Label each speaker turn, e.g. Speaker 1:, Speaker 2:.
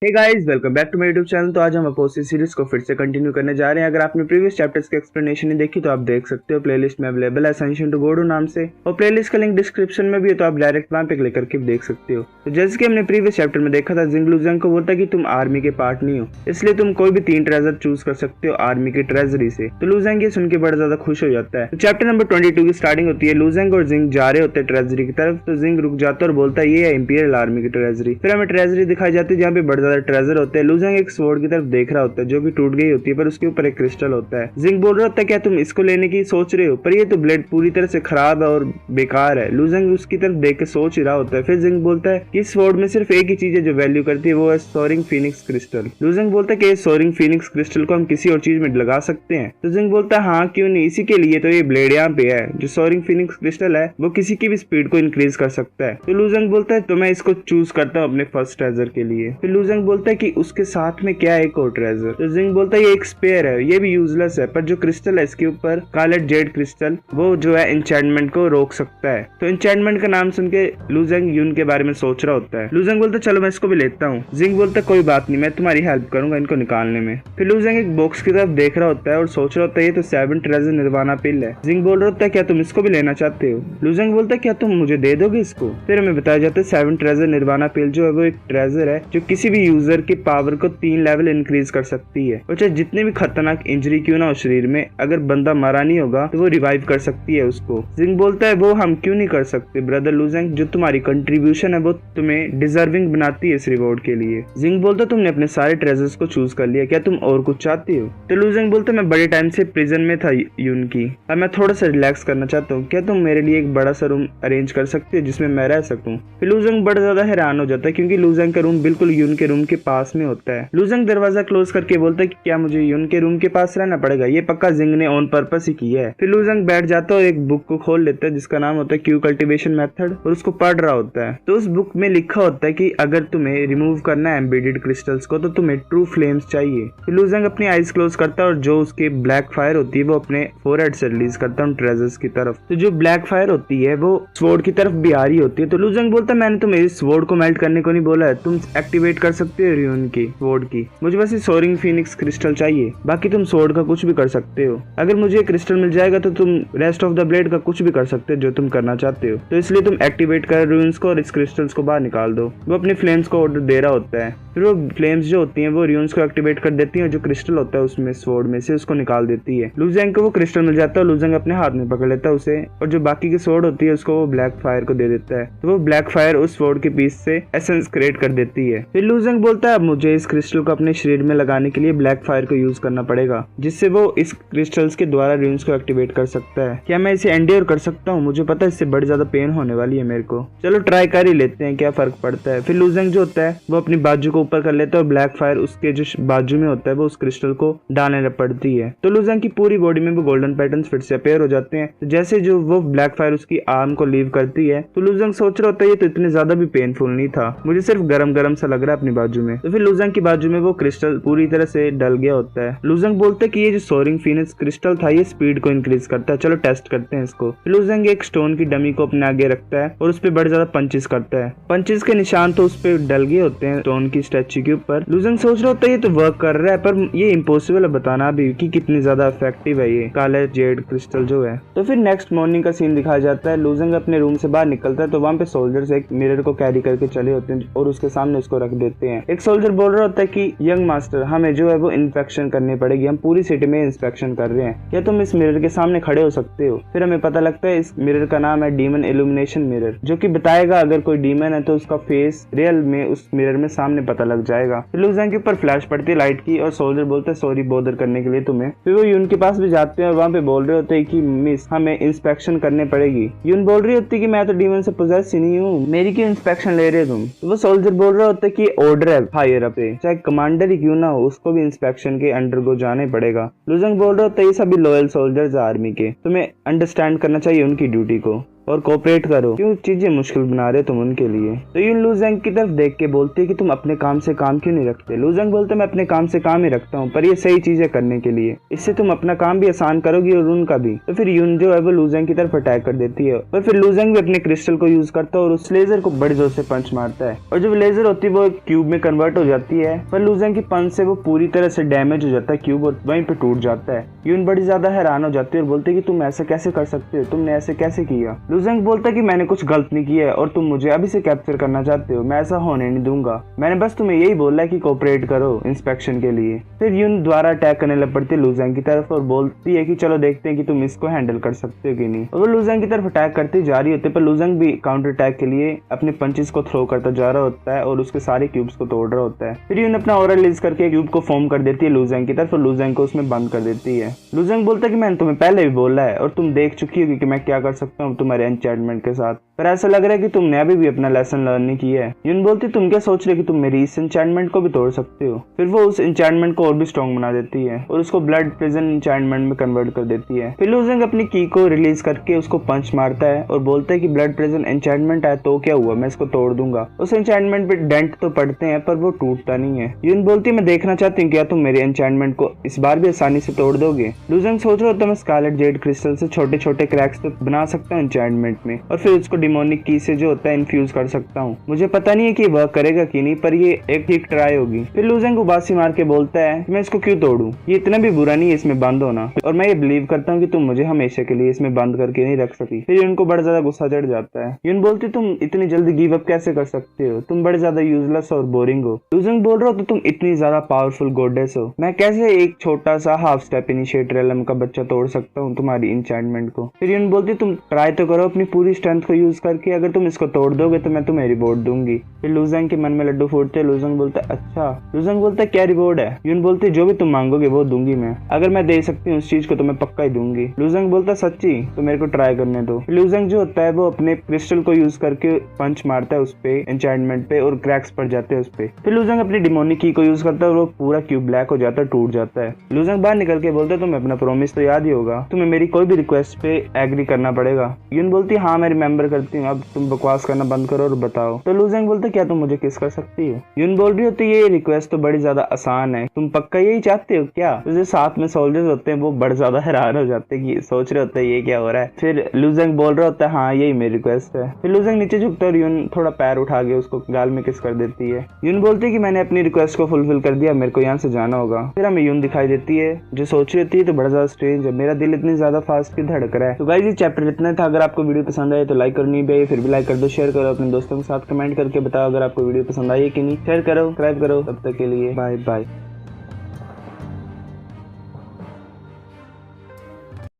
Speaker 1: Hey guys, welcome back to my YouTube channel. तो आज हम अपोजिट सीरीज को फिर से कंटिन्यू करने जा रहे हैं। अगर आपने प्रीवियस चैप्टर्स की एक्सप्लेनेशन नहीं देखी तो आप देख सकते हो, प्लेलिस्ट में अवेलेबल है सनशाइन टू गोडू नाम से, और प्लेलिस्ट का लिंक डिस्क्रिप्शन में भी है, तो आप डायरेक्ट वहां पे क्लिक करके देख सकते हो। तो जैसे कि हमने प्रीवियस चैप्टर में देखा था, जिंग लुजियांग को बोलता है कि तुम आर्मी के पार्ट नहीं हो, इसलिए तुम कोई भी 3 ट्रेजर चूज कर सकते हो आर्मी की ट्रेजरी से। तो लुजियांग ये सुन के बड़ा ज्यादा खुश हो जाता है। तो चैप्टर नंबर 22 की स्टार्टिंग होती है। लुजियांग और जिंग जा रहे होते हैं ट्रेजरी की तरफ। तो जिंग रुक जाता है और बोलता है ये है इंपीरियल आर्मी की ट्रेजरी। फिर हमें ट्रेजरी दिखाई जाती है जहाँ पे बड़ा ज्यादा ट्रेजर होते हैं। लुजियांग एक स्वॉर्ड की तरफ देख रहा होता है जो कि टूट गई होती है, पर उसके ऊपर एक क्रिस्टल होता है। जिंग बोल रहा होता है क्या तुम इसको लेने की सोच रहे हो, पर ये तो ब्लेड पूरी तरह से खराब है और बेकार है। लुजियांग उसकी तरफ देख के सोच ही रहा होता है। फिर जिंग बोलता है कि इस स्वॉर्ड में सिर्फ एक ही चीज है जो वैल्यू करती है, वो है सोरिंग फीनिक्स क्रिस्टल। लुजियांग बोलता है कि इस सोरिंग फीनिक्स क्रिस्टल को हम किसी और चीज में लगा सकते हैं। तो जिंग बोलता है हाँ क्यों नहीं, इसी के लिए तो ये ब्लेड यहाँ पे है। जो सोरिंग फीनिक्स क्रिस्टल है वो किसी की भी स्पीड को इंक्रीज कर सकता है। तो लुजियांग बोलता है तो मैं इसको चूज करता हूँ अपने फर्स्ट ट्रेजर के लिए। फिर लुजियांग बोलता है कि उसके साथ में क्या है एक और ट्रेजर। तो जिंग बोलता है ये एक स्पेयर है, ये भी यूजलेस है, पर जो क्रिस्टल है इसके ऊपर स्कारलेट जेड क्रिस्टल, वो जो है एन्चेंटमेंट को रोक सकता है। तो एन्चेंटमेंट का नाम सुन के लुजियांग यून के बारे में सोच रहा होता है। लुजियांग बोलता है चलो मैं इसको भी लेता हूँ। जिंग बोलता है कोई बात नहीं, मैं तुम्हारी हेल्प करूंगा इनको निकालने में। फिर लुजियांग एक बॉक्स की तरफ देख रहा होता है और सोच रहा होता है ये तो 7 ट्रेजर निर्वाणा पिल है। जिंग बोल रहा होता है क्या तुम इसको भी लेना चाहते हो। लुजियांग बोलता है क्या तुम मुझे दे दोगे इसको। फिर हमें बताया जाता है 7 ट्रेजर निर्वाणा पिल जो है वो एक ट्रेजर है जो किसी भी यूजर की पावर को 3 लेवल इंक्रीज कर सकती है, और चाहे जितने भी खतरनाक इंजरी क्यों ना हो शरीर में, अगर बंदा मरा नहीं होगा तो वो रिवाइव कर सकती है उसको। जिंग बोलता है वो हम क्यों नहीं कर सकते ब्रदर लुजियांग, जो तुम्हारी कंट्रीब्यूशन है वो तुम्हें डिजर्विंग बनाती है इस रिवॉर्ड के लिए। जिंग बोलता है तुमने अपने सारे ट्रेजर्स को चूज कर लिया, क्या तुम और कुछ चाहती हो। तो लुजियांग बोलता है मैं बड़े टाइम से प्रिजन में था यून की, अब मैं थोड़ा सा रिलैक्स करना चाहता हूँ, क्या तुम मेरे लिए एक बड़ा सा रूम अरेंज कर सकते हो जिसमें मैं रह सकूं। फिर लुजियांग बड़ा ज्यादा हैरान हो जाता है क्योंकि लुजियांग का रूम बिल्कुल यून के रूम के पास में होता है। लुजियांग दरवाजा क्लोज करके बोलता है कि क्या मुझे यून के रूम के पास रहना पड़ेगा, ये पक्का जिंग ने ऑन पर्पस ही किया है। फिर लुजियांग बैठ जाता है और एक बुक को खोल लेता है जिसका नाम होता है क्यू कल्टीवेशन मेथड, और उसको पढ़ रहा होता है। तो उस बुक में लिखा होता है कि अगर तुम्हें रिमूव करना है एम्बेडेड क्रिस्टल्स को तो तुम्हें ट्रू फ्लेम्स चाहिए। फिर लुजियांग अपनी आईज क्लोज करता है और जो उसके ब्लैक फायर होती है वो अपने फोरहेड से रिलीज करता है ट्रेजर्स की तरफ। तो जो ब्लैक फायर होती है वो स्वॉर्ड की तरफ भी आ रही होती है। तो लुजियांग बोलता है मैंने तुम्हें इस स्वॉर्ड को मेल्ट करने को नहीं बोला है, तुम एक्टिवेट कर सकते हो रियून की स्वॉर्ड की, मुझे बस इस सोरिंग फीनिक्स क्रिस्टल चाहिए, बाकी तुम स्वॉर्ड का कुछ भी कर सकते हो। अगर मुझे क्रिस्टल मिल जाएगा तो तुम रेस्ट ऑफ द ब्लेड का कुछ भी कर सकते हो जो तुम करना चाहते हो। तो इसलिए तुम एक्टिवेट कर रून्स को और इस क्रिस्टल्स को बाहर निकाल दो। वो अपनी फ्लेम्स को ऑर्डर दे रहा होता है। फिर वो फ्लेम्स जो होती हैं वो रून्स को एक्टिवेट कर देती हैं और जो क्रिस्टल होता है उसमें स्वॉर्ड में से उसको निकाल देती है। लुजियांग को वो क्रिस्टल मिल जाता है, लुजियांग अपने हाथ में पकड़ लेता है उसे, और जो बाकी की स्वॉर्ड होती है उसको वो ब्लैक फायर को दे देता है। तो वो ब्लैक फायर उस स्वॉर्ड के पीस से एसेंस क्रिएट कर देती है। फिर लुजियांग बोलता है अब मुझे इस क्रिस्टल को अपने शरीर में लगाने के लिए ब्लैक फायर को यूज करना पड़ेगा, जिससे वो इस क्रिस्टल्स के द्वारा रून्स को एक्टिवेट कर सकता है। क्या मैं इसे एंड्योर कर सकता हूँ, मुझे पता है इससे बड़ी ज्यादा पेन होने वाली है मेरे को, चलो ट्राई कर ही लेते हैं क्या फर्क पड़ता है। फिर लुजियांग जो होता है वो अपनी बाजू को ऊपर कर लेता है और ब्लैक फायर उसके जो बाजू में होता है वो उस क्रिस्टल को डालने पड़ती है। तो लुजियांग की पूरी बॉडी में वो गोल्डन पैटर्न्स फिर से अपीयर हो जाते हैं। तो जैसे जो वो ब्लैक फायर उसकी आर्म को लीव करती है तो लुजियांग सोच रहा होता है ये तो इतने ज्यादा भी पेनफुल नहीं था, मुझे सिर्फ गरम गरम सा लग रहा है अपनी बाजू में। तो फिर लुजियांग की बाजू में वो क्रिस्टल पूरी तरह से डल गया होता है। लुजियांग बोलता है कि ये जो सोरिंग फीनिक्स क्रिस्टल था ये स्पीड को इंक्रीज करता है, चलो टेस्ट करते हैं इसको। लुजियांग एक स्टोन की डमी को अपने आगे रखता है और उस पर बड़े ज्यादा पंचेस करता है। पंचेस के निशान तो उस पे डल गए होते हैं स्टोन की स्टैच्यू के ऊपर। लुजियांग सोच रहा होता है ये तो वर्क कर रहा है, पर ये इम्पॉसिबल है बताना भी कि कितनी ज्यादा इफेक्टिव है ये काला जेड क्रिस्टल जो है। तो फिर नेक्स्ट मॉर्निंग का सीन दिखाया जाता है। लुजियांग अपने रूम से बाहर निकलता है तो वहाँ पे सोल्जर्स एक मिरर को कैरी करके चले होते हैं और उसके सामने उसको रख देते हैं। एक सोल्जर बोल रहा होता है कि यंग मास्टर हमें जो है वो इंस्पेक्शन करनी पड़ेगी, हम पूरी सिटी में इंस्पेक्शन कर रहे हैं, क्या तुम इस मिरर के सामने खड़े हो सकते हो। फिर हमें पता लगता है इस मिरर का नाम है डीमन इल्यूमिनेशन मिरर, जो कि बताएगा अगर कोई डीमन है तो उसका फेस रियल में उस मिरर में सामने पता लग जाएगा। फिर लुजियांग के ऊपर फ्लैश पड़ती है लाइट की और सोल्जर बोलते हैं सॉरी बॉदर करने के लिए तुम्हें। फिर वो यून के पास भी जाते हैं और वहाँ पे बोल रहे होते हैं कि मिस हमें इंस्पेक्शन करने पड़ेगी। यून बोल रही होती है कि मैं तो डीमन से पोजेस ही नहीं हूँ, मेरी क्यों इंस्पेक्शन ले रहे हो तुम। तो वो सोल्जर बोल रहा होता है कि ऑर्डर है हायर अप, चाहे कमांडर ही क्यों ना हो उसको भी इंस्पेक्शन के अंडर को जाने पड़ेगा। लुजियांग बोल रहा होता है ये सभी लॉयल सोल्जर्स आर्मी के, तुम्हें अंडरस्टैंड करना चाहिए उनकी ड्यूटी को। और कोऑपरेट करो, क्यों चीजें मुश्किल बना रहे हो तुम उनके लिए। तो यून लू ज़ेंग की तरफ देख के बोलती है कि तुम अपने काम से काम क्यों नहीं रखते। लू ज़ेंग बोलते मैं अपने काम से काम ही रखता हूँ, पर ये सही चीजें करने के लिए, इससे तुम अपना काम भी आसान करोगी और उनका भी। तो फिर यून जो है वो लू ज़ेंग की तरफ अटैक कर देती है और फिर लू ज़ेंग भी अपने क्रिस्टल को यूज करता है और उस लेजर को बड़े जोर से पंच मारता है और जब लेजर होती है वो क्यूब में कन्वर्ट हो जाती है, पर लू ज़ेंग की पंच से वो पूरी तरह से डैमेज हो जाता है क्यूब और वहीं पे टूट जाता है। यून बड़ी ज्यादा हैरान हो जाती है और बोलते है कि तुम ऐसा कैसे कर सकते हो, तुमने ऐसे कैसे किया। लू ज़ेंग बोलता है कि मैंने कुछ गलत नहीं किया है और तुम मुझे अभी से कैप्चर करना चाहते हो, मैं ऐसा होने नहीं दूंगा, मैंने बस तुम्हें यही बोला है कि कोऑपरेट करो इंस्पेक्शन के लिए। फिर यून द्वारा अटैक करने लग पड़ती है लू ज़ेंग की तरफ और बोलती है कि चलो देखते हैं कि तुम इसको हैंडल कर सकते हो कि नहीं। और वो लू ज़ेंग की तरफ अटैक करते जा रही होती है, पर लू ज़ेंग भी काउंटर अटैक के लिए अपने पंचेस को थ्रो करता जा रहा होता है और उसके सारे क्यूब्स को तोड़ रहा होता है। फिर यून अपना ऑरा रिलीज करके क्यूब को फॉर्म कर देती है लू ज़ेंग की तरफ और लू ज़ेंग को उसमें बंद कर देती है। लू ज़ेंग बोलता है कि मैंने तुम्हें पहले भी बोला है और तुम देख चुकी हो कि मैं क्या कर सकता हूँ तुम्हारे एन्चेंटमेंट के साथ, पर ऐसा लग रहा है कि तुमने अभी भी अपना लेसन लर्न नहीं किया है। यून बोलती तुम क्या सोच रहे कि तुम मेरी इस एन्चेंटमेंट को भी तोड़ सकते हो। फिर वो उस एन्चेंटमेंट को और भी स्ट्रॉन्ग बना देती है और उसको ब्लड प्रिजन एन्चेंटमेंट में कन्वर्ट कर देती है। फिर लू ज़ेंग अपनी की को रिलीज करके उसको पंच मारता है और बोलता है कि ब्लड प्रिजन एन्चेंटमेंट है तो क्या हुआ, मैं इसको तोड़ दूंगा। उस एन्चेंटमेंट पे डेंट तो पड़ते हैं पर वो टूटता नहीं है। यून बोलती है मैं देखना चाहती हूँ क्या तुम मेरे एन्चेंटमेंट को इस बार भी आसानी से तोड़ दोगे। लू ज़ेंग सोच रहा होता है मैं स्कारलेट जेड क्रिस्टल से छोटे छोटे क्रैक्स तो बना सकता हूँ एन्चेंटमेंट में और फिर उसको डिमोनिक की से जो होता है इन्फ्यूज कर सकता हूँ। मुझे पता नहीं है कि वर्क करेगा कि नहीं, पर ये एक ठीक ट्राई होगी। फिर लू ज़ेंग उबासी मार के बोलता है मैं इसको क्यों तोड़ूं, ये इतना भी बुरा नहीं है इसमें बंद होना और मैं ये बिलीव करता हूँ कि तुम मुझे हमेशा के लिए इसमें बंद करके नहीं रख सकती। फिर उनको बड़ा ज्यादा गुस्सा चढ़ जाता है। यून बोलती तुम इतनी जल्दी गिव अप कैसे कर सकते हो, तुम बड़े ज्यादा यूजलेस और बोरिंग हो। लू ज़ेंग बोल रहा हो तो तुम इतनी ज्यादा पावरफुल गॉडेस हो, मैं कैसे एक छोटा सा हाफ स्टेप इनिशिएटर एलम का बच्चा तोड़ सकता हूँ तुम्हारी एन्चेंटमेंट को। फिर यून बोलती तुम ट्राई तो करो अपनी पूरी स्ट्रेंथ को यूज करके, अगर तुम इसको तोड़ दोगे तो मैं तुम्हें रिवॉर्ड दूंगी। फिर लू ज़ेंग के मन में लड्डू फूटते। लू ज़ेंग बोलता है अच्छा। लू ज़ेंग बोलता है क्या रिवॉर्ड है। यून बोलती जो भी तुम मांगोगे वो दूंगी मैं, अगर मैं दे सकती हूँ उस चीज को तो मैं पक्का ही दूंगी। लू ज़ेंग बोलता सच्ची, तो मेरे को ट्राई करने दो। लू ज़ेंग जो होता है वो अपने क्रिस्टल को यूज करके पंच मारता है उस पे एन्चेंटमेंट पे और क्रैक्स पड़ जाते हैं उस पे। फिर लू ज़ेंग अपनी डिमोनिक की को यूज करता है और वो पूरा क्यूब ब्लैक हो जाता है, टूट जाता है। लू ज़ेंग बाहर निकल के बोलता है तुम्हें अपना प्रॉमिस तो याद ही होगा, तुम्हें मेरी कोई भी रिक्वेस्ट पे एग्री करना पड़ेगा। यून बोलती हाँ मैं रिमेम्बर करती हूँ, अब तुम बकवास करना बंद करो और बताओ। तो लू ज़ेंग बोलता क्या तुम मुझे किस कर सकती हो। यून बोल रही होती ये रिक्वेस्ट तो बड़ी ज्यादा आसान है, तुम पक्का यही चाहते हो क्या। तो साथ में सोल्जर्स होते हैं वो बड़े ज्यादा हैरान हो जाते हैं कि सोच रहे होते हैं ये क्या हो रहा है। फिर लू ज़ेंग बोल रहा होता है हाँ यही मेरी रिक्वेस्ट है। फिर लू ज़ेंग नीचे झुकता है और यून थोड़ा पैर उठा के उसको गाल में किस कर देती है। यून बोलती है कि मैंने अपनी रिक्वेस्ट को फुलफिल कर दिया, मेरे को यहाँ से जाना होगा। फिर हमें यून दिखाई देती है जो सोच रही होती है तो बड़ा ज्यादा स्ट्रेंज है, मेरा दिल इतनी ज्यादा फास्ट की धड़क रहा है। तो गाइस ये चैप्टर इतना था। अगर आपको वीडियो पसंद आए तो लाइक करनी भी, फिर भी लाइक कर दो, शेयर करो अपने दोस्तों के साथ, कमेंट करके बताओ अगर आपको वीडियो पसंद आई है कि नहीं। शेयर करो, सब्सक्राइब करो। तब तक के लिए बाय बाय।